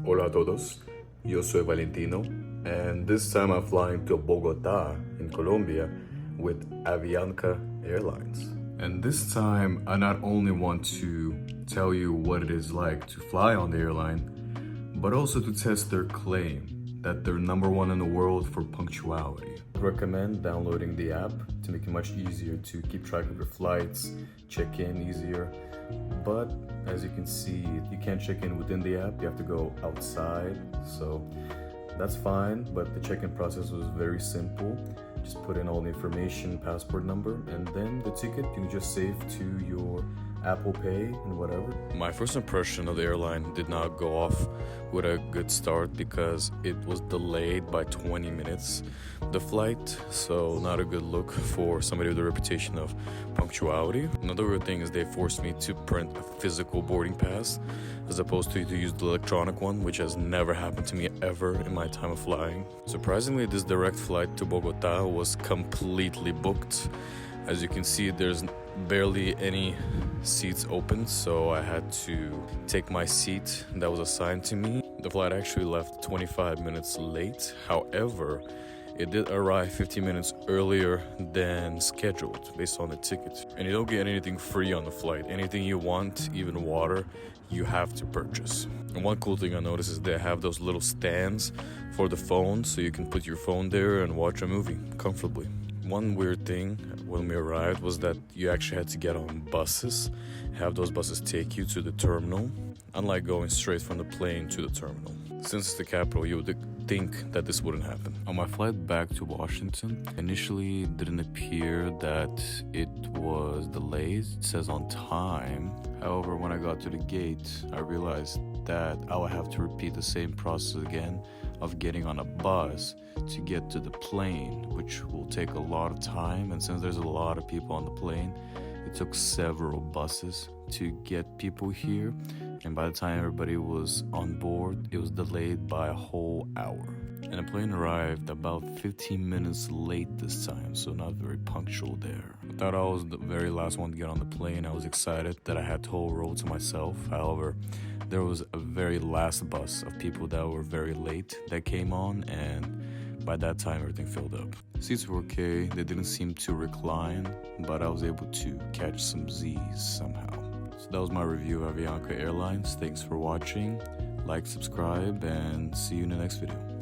Hola a todos, yo soy Valentino, and this time I'm flying to Bogota in Colombia with Avianca Airlines. And this time I not only want to tell you what it is like to fly on the airline, but also to test their claim that they're #1 in the world for punctuality. I recommend downloading the app to make it much easier to keep track of your flights, check in easier. But as you can see, you can't check in within the app, you have to go outside. So that's fine, but the check-in process was very simple. Just put in all the information, passport number, and then the ticket you can just save to your Apple Pay and whatever. My first impression of the airline did not go off with a good start because it was delayed by 20 minutes, the flight, so not a good look for somebody with a reputation of punctuality. Another weird thing is they forced me to print a physical boarding pass as opposed to use the electronic one, which has never happened to me ever in my time of flying. Surprisingly, this direct flight to Bogota was completely booked. As you can see, there's barely any seats open, so I had to take my seat that was assigned to me. The flight actually left 25 minutes late. However, it did arrive 15 minutes earlier than scheduled based on the ticket. And you don't get anything free on the flight. Anything you want, even water, you have to purchase. And one cool thing I noticed is they have those little stands for the phone, so you can put your phone there and watch a movie comfortably. One weird thing when we arrived was that you actually had to get on buses, have those buses take you to the terminal, unlike going straight from the plane to the terminal. Since it's the capital, you would think that this wouldn't happen. On my flight back to Washington, initially it didn't appear that it was delayed. It says on time. However, when I got to the gate, I realized that I would have to repeat the same process again of getting on a bus to get to the plane, which will take a lot of time. And since there's a lot of people on the plane, it took several buses to get people here. And by the time everybody was on board, it was delayed by a whole hour. And the plane arrived about 15 minutes late this time, so not very punctual there. I thought I was the very last one to get on the plane. I was excited that I had the whole row to myself. However, there was a very last bus of people that were very late that came on, and by that time everything filled up. Seats were okay, they didn't seem to recline, but I was able to catch some Z's somehow. So that was my review of Avianca Airlines. Thanks for watching, like, subscribe, and see you in the next video.